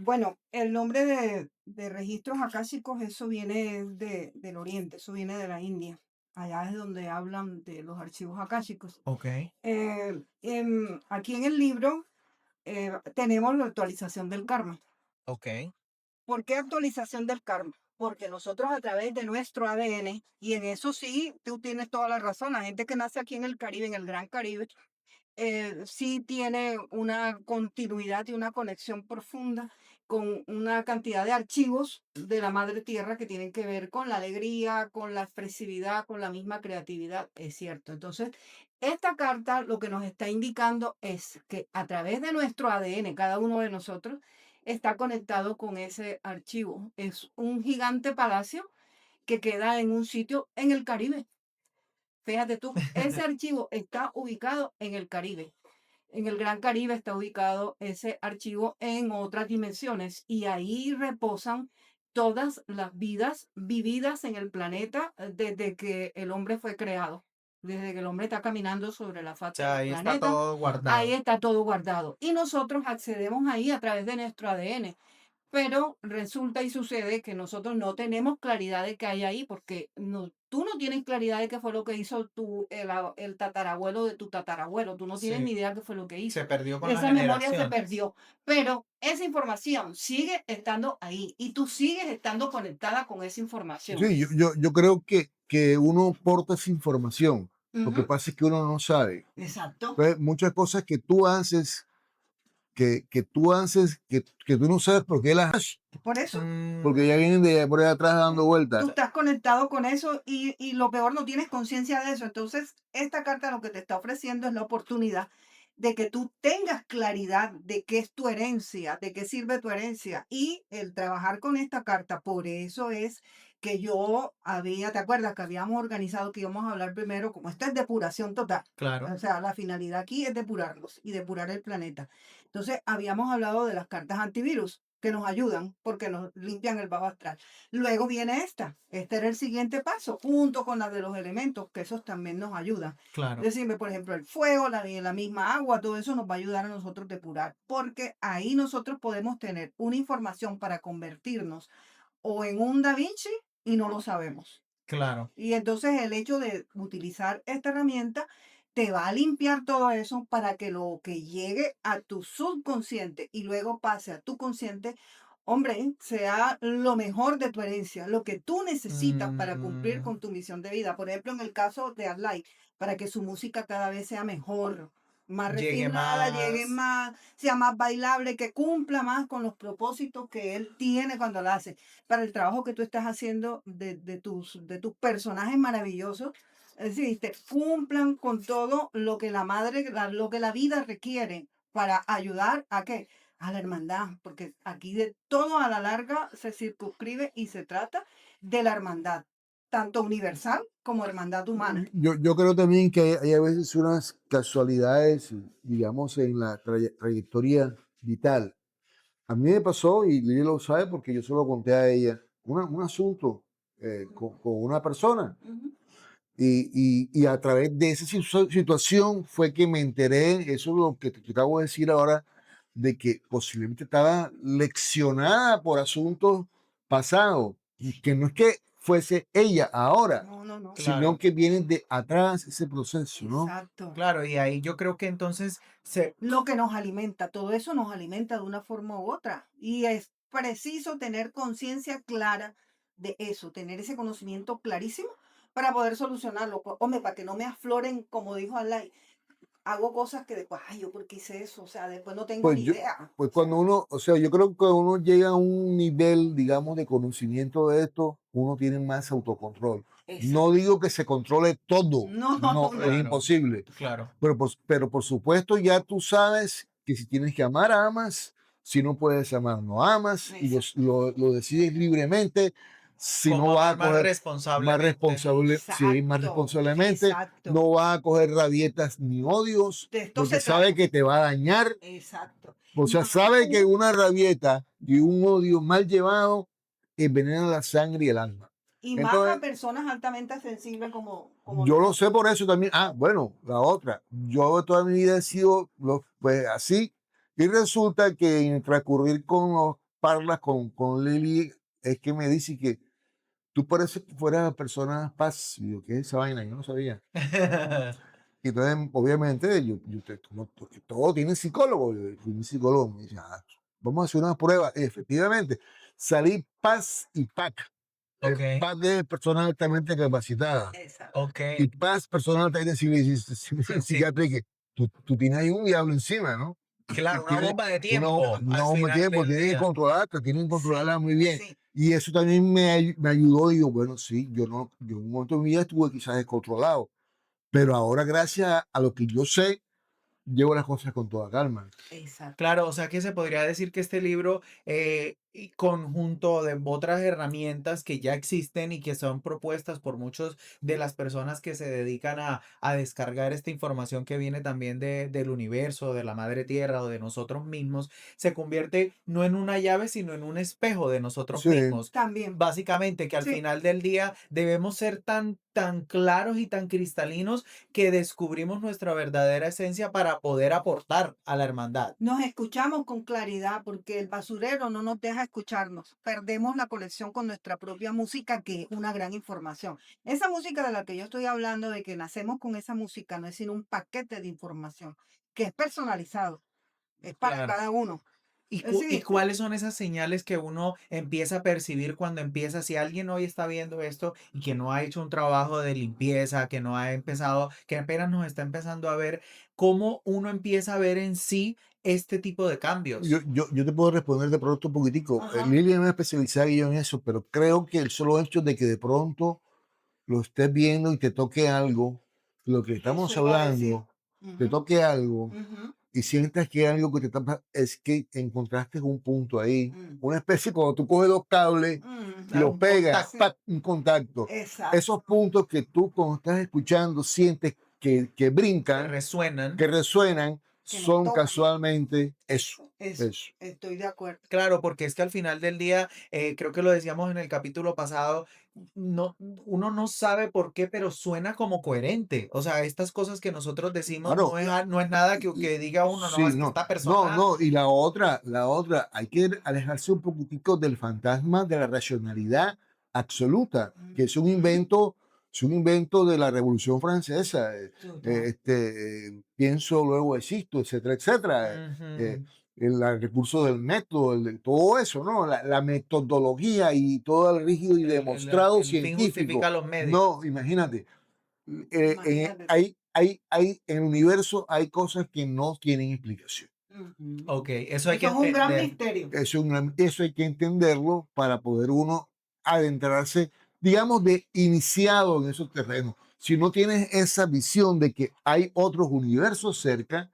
Bueno, el nombre de registros akáshicos, eso viene del Oriente, eso viene de la India. Allá es donde hablan de los archivos akáshicos. Ok, Aquí en el libro tenemos la actualización del karma. ok. ¿Por qué actualización del karma? Porque nosotros a través de nuestro ADN, y en eso sí, tú tienes toda la razón, la gente que nace aquí en el Caribe, en el Gran Caribe, sí tiene una continuidad y una conexión profunda con una cantidad de archivos de la madre tierra que tienen que ver con la alegría, con la expresividad, con la misma creatividad, es cierto. Entonces, esta carta lo que nos está indicando es que a través de nuestro ADN, cada uno de nosotros está conectado con ese archivo. Es un gigante palacio que queda en un sitio en el Caribe. Fíjate tú, ese archivo está ubicado en el Caribe. En el Gran Caribe está ubicado ese archivo en otras dimensiones y ahí reposan todas las vidas vividas en el planeta desde que el hombre fue creado. Desde que el hombre está caminando sobre la O faz sea, del ahí está planeta, todo ahí guardado. está todo guardado. Y nosotros accedemos ahí a través de nuestro ADN. Pero resulta y sucede que nosotros no tenemos claridad de qué hay ahí, porque tú no tienes claridad de qué fue lo que hizo el tatarabuelo de tu tatarabuelo. Tú no tienes Sí, ni idea qué fue lo que se hizo. perdió con las Esa memoria se generaciones. perdió, pero esa información sigue estando ahí y tú sigues estando conectada con esa información. Sí, yo creo que uno porta esa información. Lo que Ujú, pasa es que uno no sabe. exacto. Entonces, muchas cosas que tú haces, que tú no sabes por qué las haces, Por eso porque Mm, ya vienen de por ahí atrás dando tú vueltas. estás conectado con eso y lo peor, no tienes conciencia de eso. Entonces, esta carta lo que te está ofreciendo es la oportunidad de que tú tengas claridad de qué es tu herencia, de qué sirve tu herencia y el trabajar con esta carta. Por eso es que yo había, ¿te acuerdas que habíamos organizado que íbamos a hablar primero, como esta es depuración total? claro, O sea, la finalidad aquí es depurarlos y depurar el planeta. Entonces, habíamos hablado de las cartas antivirus que nos ayudan porque nos limpian el bajo astral. Luego viene esta. Este era el siguiente paso, junto con la de los elementos, que esos también nos ayudan. claro. Decirme, por ejemplo, el fuego, la misma agua, todo eso nos va a ayudar a nosotros a depurar, porque ahí nosotros podemos tener una información para convertirnos o en un Da Vinci y no lo sabemos. Claro. Y entonces el hecho de utilizar esta herramienta te va a limpiar todo eso para que lo que llegue a tu subconsciente y luego pase a tu consciente, hombre, sea lo mejor de tu herencia, lo que tú necesitas para cumplir Mm, con tu misión de vida. Por ejemplo, en el caso de Adlai, para que su música cada vez sea mejor, más llegue refinada, llegue más. más, sea más bailable, que cumpla más con los propósitos que él tiene cuando la hace para el trabajo que tú estás haciendo de tus personajes maravillosos. Es decir, te cumplan con todo lo que la madre, lo que la vida requiere para ayudar a qué? A la hermandad, porque aquí de todo a la larga se circunscribe y se trata de la hermandad, tanto universal como hermandad humana. Yo creo también que hay a veces unas casualidades, digamos, en la trayectoria vital. A mí me pasó, y Lili lo sabe porque yo se lo conté a ella, un asunto con una persona. Ujú. Y a través de esa situación fue que me enteré, eso es lo que te acabo de decir ahora, de que posiblemente estaba leccionada por asuntos pasados. Y que no es que fuese ella ahora, No, no, no. sino Claro. que viene de atrás ese proceso, ¿no? Exacto. Claro, y ahí yo creo que entonces Lo que nos alimenta, todo eso nos alimenta de una forma u otra. Y es preciso tener conciencia clara de eso, tener ese conocimiento clarísimo para poder solucionarlo. Hombre, para que no me afloren, como dijo Alay, hago cosas que después, ay, yo por qué hice eso, o sea, después no tengo Pues ni yo, idea. pues O sea, cuando uno, o sea, yo creo que cuando uno llega a un nivel, digamos, de conocimiento de esto, uno tiene más autocontrol. No exacto. digo que se controle todo, No, no, es no. claro, imposible. claro. Pero por supuesto ya tú sabes que si tienes que amar, amas. Si no puedes amar, no amas. Y Exacto. lo decides libremente. Si Como no vas a amar más coger más responsablemente. responsable, sí, más Exacto. responsablemente, Exacto. no vas a coger rabietas ni odios, De esto porque se sabe trata. que te va a dañar. Exacto. O Y sea, más sabe que aún, una rabieta y un odio mal llevado envenena la sangre y el alma. y más a Entonces, personas altamente sensibles como yo lo sé nosotros. por eso también. Ah, bueno, la otra. Yo toda mi vida he sido pues, así. Y resulta que en transcurrir con los parlas con Lili, es que me dice que tú pareces que fueras persona paz. Y yo, ¿qué es esa vaina? Yo no sabía. Y entonces, obviamente, todo tiene psicólogo. Yo fui mi psicólogo. Me dice, ah, vamos a hacer una prueba. Y efectivamente, salí paz y PAC. Ok, Paz de personas altamente capacitadas Exacto. ok. y paz personal de Sí, sí. psiquiátrica, que tú tienes ahí un diablo encima, ¿no? Y Claro, una tienes bomba de una, tiempo una al bomba de final tiempo, del tienen que día. controlarte, tienen que controlarla Sí, muy bien. sí. Y eso también me ayudó. Digo, bueno, sí, yo en un momento de mi vida estuve quizás descontrolado, pero ahora gracias a lo que yo sé, llevo las cosas con toda calma. Exacto. Claro, o sea que se podría decir que este libro, y conjunto de otras herramientas que ya existen y que son propuestas por muchos de las personas que se dedican a descargar esta información que viene también del universo, de la madre tierra o de nosotros mismos, se convierte no en una llave, sino en un espejo de nosotros Sí, mismos. También. Básicamente que al Sí. final del día debemos ser tan claros y tan cristalinos que descubrimos nuestra verdadera esencia para poder aportar a la hermandad. Nos escuchamos con claridad porque el basurero no nos deja escucharnos. Perdemos la conexión con nuestra propia música, que es una gran información. Esa música de la que yo estoy hablando, de que nacemos con esa música, no es sino un paquete de información que es personalizado, es para Claro. cada uno. ¿Y Sí, cuáles son esas señales que uno empieza a percibir cuando empieza? Si alguien hoy está viendo esto y que no ha hecho un trabajo de limpieza, que no ha empezado, que apenas nos está empezando a ver, ¿cómo uno empieza a ver en sí este tipo de cambios? yo te puedo responder de pronto un poquitico. ajá, Lilian es especializada y yo en eso, pero creo que el solo hecho de que de pronto lo estés viendo y te toque algo, lo que eso estamos iba a decir. hablando, te Ujú, toque algo ujú, y sientas que algo que te tapa es que encontraste un punto ahí, mm, una especie cuando tú coges dos cables y Claro, los ujú. un pegas, Sí, contacto. ¡pac! Un contacto. exacto, Esos puntos que tú cuando estás escuchando sientes que Que brincan, resuenan. que resuenan, que nos son tocan. casualmente eso, Eso, eso. estoy de acuerdo. Claro, porque es que al final del día, creo que lo decíamos en el capítulo pasado, no, uno no sabe por qué, pero suena como coherente. O sea, estas cosas que nosotros decimos Claro, no es nada y- que diga uno, no, sí, es que no, esta no, persona, no, y la otra, hay que alejarse un poquitico del fantasma de la racionalidad absoluta, que Ujú, es un invento de la Revolución Francesa, total. pienso, luego existo, etcétera, etcétera, ujú, el recurso del método, todo eso, ¿no? La metodología y todo el rígido y demostrado el fin científico. justifica los medios. No, imagínate, Imagínate tú. en el universo hay cosas que no tienen explicación. Ujú. Ok, eso hay que Eso es un gran entender. misterio. Eso hay que entenderlo para poder uno adentrarse, digamos, de iniciado en esos terrenos. Si no tienes esa visión de que hay otros universos cerca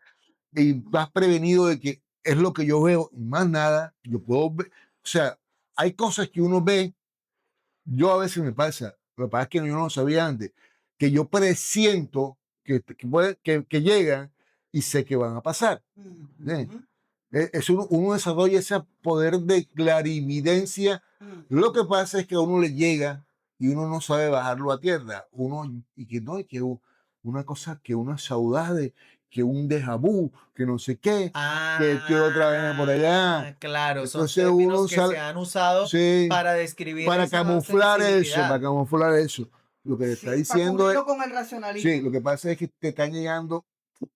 y Ujú. vas prevenido de que es lo que yo veo y más nada, yo puedo ver, o sea, hay cosas que uno ve, yo a veces me pasa, lo que pasa es que yo no lo sabía antes, que yo presiento que llegan y sé que van a pasar. ¿Sí? Ujú. Uno desarrolla ese poder de clarividencia. Lo que Ujú. pasa es que a uno le llega y uno no sabe bajarlo a tierra. Y que no, y que una cosa que uno es saudade, que un déjà vu, que no sé qué, que otra vez por allá. Claro, son Entonces términos uno que se sale, han usado sí, para describir para esa camuflar eso, para sensibilidad. camuflar eso. Lo que te está Sí, para diciendo es, cubrirlo con el sí, racionalismo. lo que pasa es que te están llegando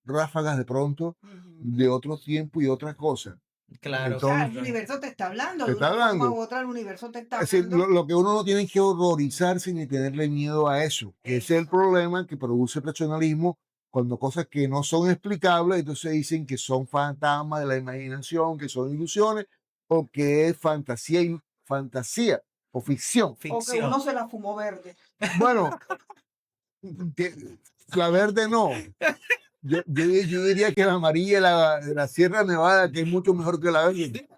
ráfagas de pronto Ujú. de otro tiempo y otras cosas. Claro, O sea, el Entonces, universo te está hablando, te de está una forma u hablando. otra el universo te está Es decir, hablando. lo que uno no tiene que horrorizarse ni tenerle miedo a eso, que ese es el Eso. problema que produce el racionalismo cuando cosas que no son explicables, entonces dicen que son fantasmas de la imaginación, que son ilusiones, o que es fantasía o ficción. O que uno ficción. se la fumó verde. Bueno, que- la verde no. Yo diría que la amarilla de la Sierra Nevada, que es mucho mejor que la verde.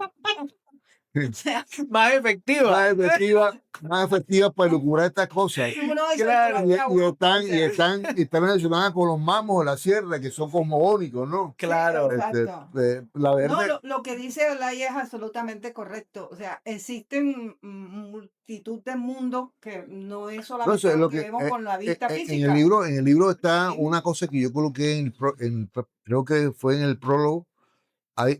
O sea, Más efectiva. Más efectiva para lograr estas cosas. uno de esos Claro, igual que agua. O sea, Están relacionadas con los mamos de la sierra, que son cosmogónicos, ¿no? sí, claro, exacto. La No, verde, lo que dice Olay es absolutamente correcto. O sea, existen multitud de mundos que no es no solamente sé, lo lo que que vemos con la vista física. en el libro está Sí. una cosa que yo coloqué creo que fue en el prólogo.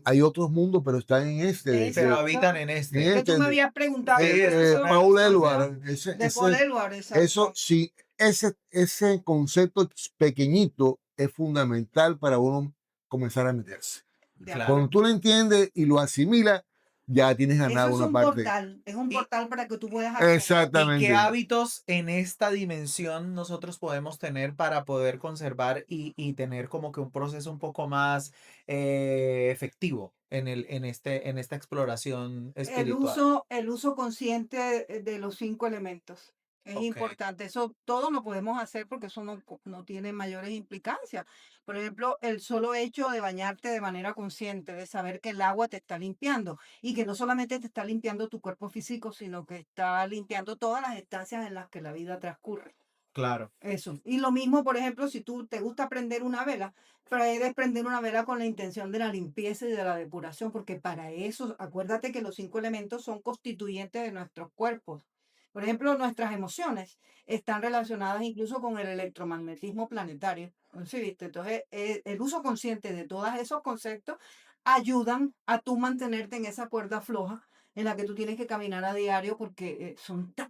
Hay otros mundos, pero están en este, pero Exacto. habitan en en este. Que tú me este, habías preguntado Sí, que esa es una de Paul las cosas. Eluard, de Paul Eluard, eso exacto. sí, ese concepto pequeñito es fundamental para uno comenzar a meterse. De Claro. Cuando acuerdo. tú lo entiendes y lo asimilas, ya tienes Eso ganado una parte. es un Y, portal para que tú puedas acceder. ¿Y qué Exactamente. hábitos en esta dimensión nosotros podemos tener para poder conservar y tener como que un proceso un poco más efectivo en esta exploración espiritual? El uso consciente de los 5 elementos. Es Ok, importante. Eso todo lo podemos hacer porque eso no tiene mayores implicancias. Por ejemplo, el solo hecho de bañarte de manera consciente, de saber que el agua te está limpiando y que no solamente te está limpiando tu cuerpo físico, sino que está limpiando todas las estancias en las que la vida transcurre. claro, Eso. Y lo mismo, por ejemplo, si tú te gusta prender una vela, puedes prender una vela con la intención de la limpieza y de la depuración, porque para eso, acuérdate que los 5 elementos son constituyentes de nuestros cuerpos. Por ejemplo, nuestras emociones están relacionadas incluso con el electromagnetismo planetario. ¿Sí, viste? Entonces, el uso consciente de todos esos conceptos ayudan a tú mantenerte en esa cuerda floja en la que tú tienes que caminar a diario porque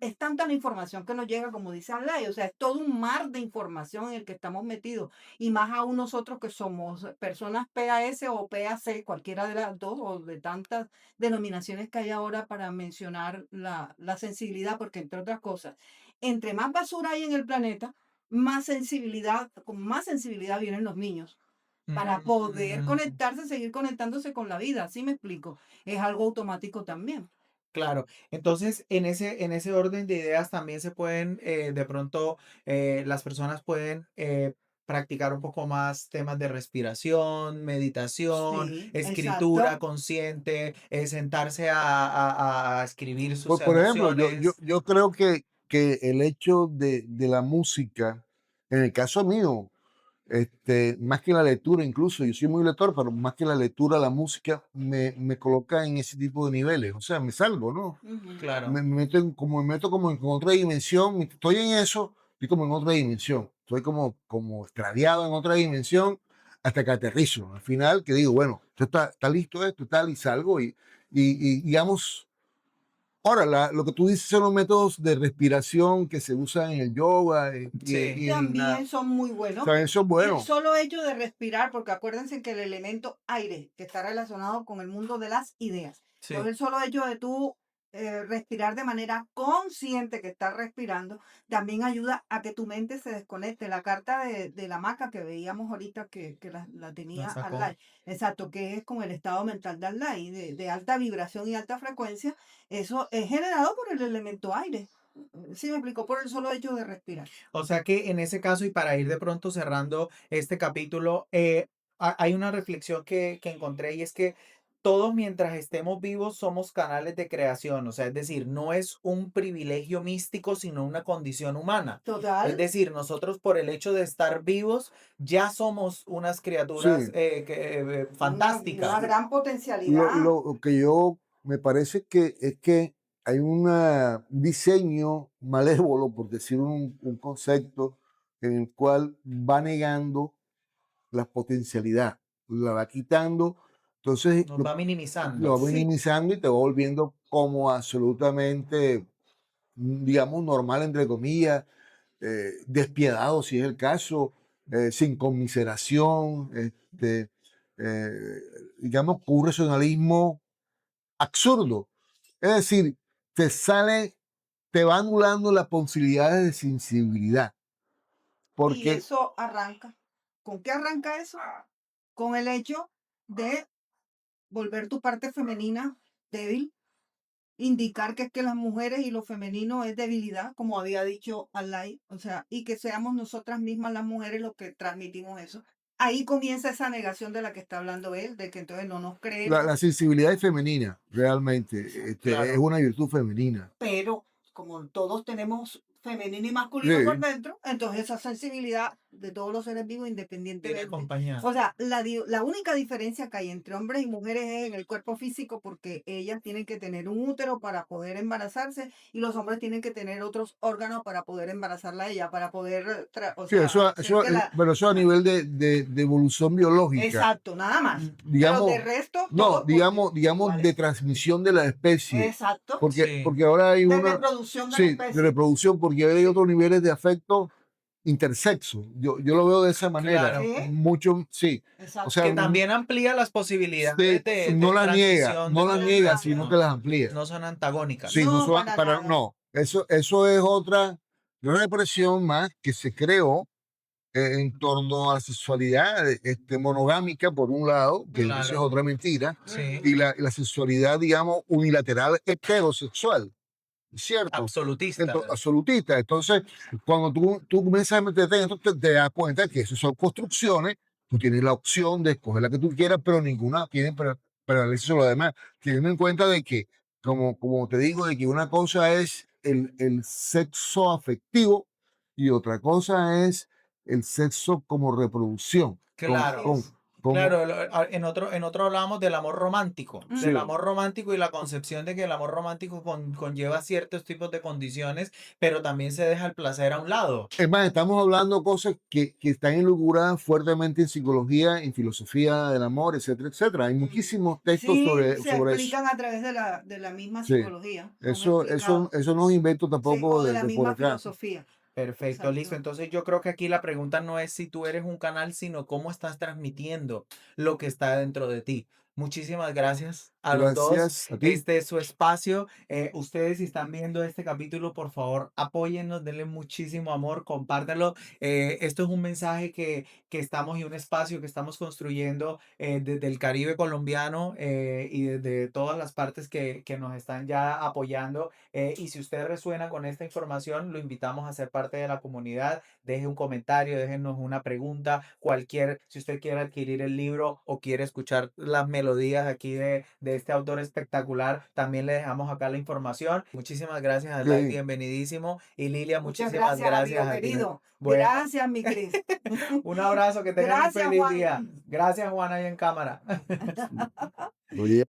es tanta la información que nos llega, como dice Alay, o sea, es todo un mar de información en el que estamos metidos, y más aún nosotros que somos personas PAS o PAC, cualquiera de las dos o de tantas denominaciones que hay ahora para mencionar la sensibilidad, porque entre otras cosas, entre más basura hay en el planeta, con más sensibilidad vienen los niños para poder mm, conectarse, seguir conectándose con la vida. ¿Sí me explico? Es algo automático también. claro. Entonces, en ese orden de ideas también se pueden, de pronto, las personas pueden practicar un poco más temas de respiración, meditación, Sí, escritura exacto. consciente, sentarse a escribir sus Por ejemplo, emociones. yo creo que el hecho de la música, en el caso mío, más que la lectura, incluso yo soy muy lector, pero más que la lectura, la música me coloca en ese tipo de niveles. O sea, me salgo, ¿no? Ujú. Claro, Me meto como en otra dimensión. Estoy en eso, estoy como en otra dimensión. Estoy como extraviado en otra dimensión hasta que aterrizo. Al final, que digo, bueno, esto está listo esto, tal, y salgo y digamos. Ahora, lo que tú dices son los métodos de respiración que se usan en el yoga sí, y en También son muy buenos. ¿saben? Eso es El bueno. solo hecho de respirar, porque acuérdense que el elemento aire, que está relacionado con el mundo de las ideas. Entonces, sí. el solo hecho de tú respirar de manera consciente que estás respirando, también ayuda a que tu mente se desconecte. La carta de la maca que veíamos ahorita que la La tenía sacó. Alay, exacto, que es con el estado mental de Alay, de alta vibración y alta frecuencia, eso es generado por el elemento aire. Sí, me explicó por el solo hecho de respirar. O sea que en ese caso, y para ir de pronto cerrando este capítulo, hay una reflexión que encontré y es que todos mientras estemos vivos somos canales de creación, o sea, es decir, no es un privilegio místico, sino una condición humana. Es Total, decir, nosotros por el hecho de estar vivos ya somos unas criaturas Sí, una fantásticas. gran potencialidad. lo que yo me parece que es que hay un diseño malévolo, por decir un concepto, en el cual va negando la potencialidad, la va quitando, entonces Nos va minimizando. lo va Sí. minimizando y te va volviendo como absolutamente, digamos, normal, entre comillas, despiadado si es el caso, sin conmiseración, eh, digamos, con un racionalismo absurdo. Es decir, te va anulando las posibilidades de sensibilidad, Y porque eso arranca. ¿Con qué arranca eso? Con el hecho de volver tu parte femenina débil, indicar que es que las mujeres y lo femenino es debilidad, como había dicho Alay, o sea, y que seamos nosotras mismas las mujeres los que transmitimos eso. Ahí comienza esa negación de la que está hablando él, de que entonces no nos creemos, la sensibilidad es femenina, realmente, es Claro. una virtud femenina. pero como todos tenemos femenino y masculino por Sí, dentro, entonces esa sensibilidad de todos los seres vivos Viene independientemente. acompañada. O sea, la única diferencia que hay entre hombres y mujeres es en el cuerpo físico, porque ellas tienen que tener un útero para poder embarazarse y los hombres tienen que tener otros órganos para poder embarazarla a ella, para poder, o sí, sea, eso, hacer que la... pero eso a nivel de evolución biológica, Exacto, nada más. Pero de digamos, resto, no, todos digamos, iguales. de transmisión de la especie, Exacto. Sí. porque ahora hay De una, reproducción de la sí, de especie. reproducción, porque ahora hay Sí. otros niveles de afecto intersexo. Yo lo veo de esa manera. Claro. Sí, Mucho, sí. O exacto. sea, Que también amplía las posibilidades no de las niega, transmisión no de las Para niega, nada. sino no, que las amplía. no son antagónicas. Sí, no No, son, para para, nada. no, eso es otra represión más que se creó en torno a la sexualidad monogámica, por un lado, que eso es Claro. otra mentira, Sí. y la sexualidad, digamos, unilateral heterosexual, ¿cierto? Absolutista. Absolutista. Entonces, cuando tú comienzas a meterte en esto, te das cuenta que esas son construcciones, tú tienes la opción de escoger la que tú quieras, pero ninguna tiene prevalencia sobre lo demás, teniendo en cuenta de que, como te digo, de que una cosa es el sexo afectivo y otra cosa es el sexo como reproducción, Claro. Así es. Claro, en otro hablábamos del amor romántico, del sí. amor romántico y la concepción de que el amor romántico conlleva ciertos tipos de condiciones, pero también se deja el placer a un lado. Es más, estamos hablando cosas que están involucradas fuertemente en psicología, en filosofía del amor, etcétera, etcétera. Hay muchísimos textos Sí, se sobre eso. explican a través de la misma Sí, psicología. Son explicados. eso no es invento Sí, tampoco o de la de por misma acá. filosofía. Perfecto, listo. Exacto. Entonces yo creo que aquí la pregunta no es si tú eres un canal, sino cómo estás transmitiendo lo que está dentro de ti. Muchísimas gracias a los dos. Gracias a ti. Este es su espacio. Ustedes si están viendo este capítulo, por favor, apóyennos, denle muchísimo amor, compártanlo. Esto es un mensaje que estamos y un espacio que estamos construyendo desde el Caribe colombiano y desde todas las partes que nos están ya apoyando. Y si usted resuena con esta información, lo invitamos a ser parte de la comunidad. Deje un comentario, déjenos una pregunta, si usted quiere adquirir el libro o quiere escuchar las melodías aquí de este autor espectacular, también le dejamos acá la información. Muchísimas gracias, Adlai, Ok. bienvenidísimo. Y Lilia, Muchas muchísimas gracias, gracias amigo a ti. querido. Bueno, Gracias, mi Cris. un abrazo, que tengan un Gracias, feliz Juan. día. Gracias, Juan, ahí en cámara. Oye,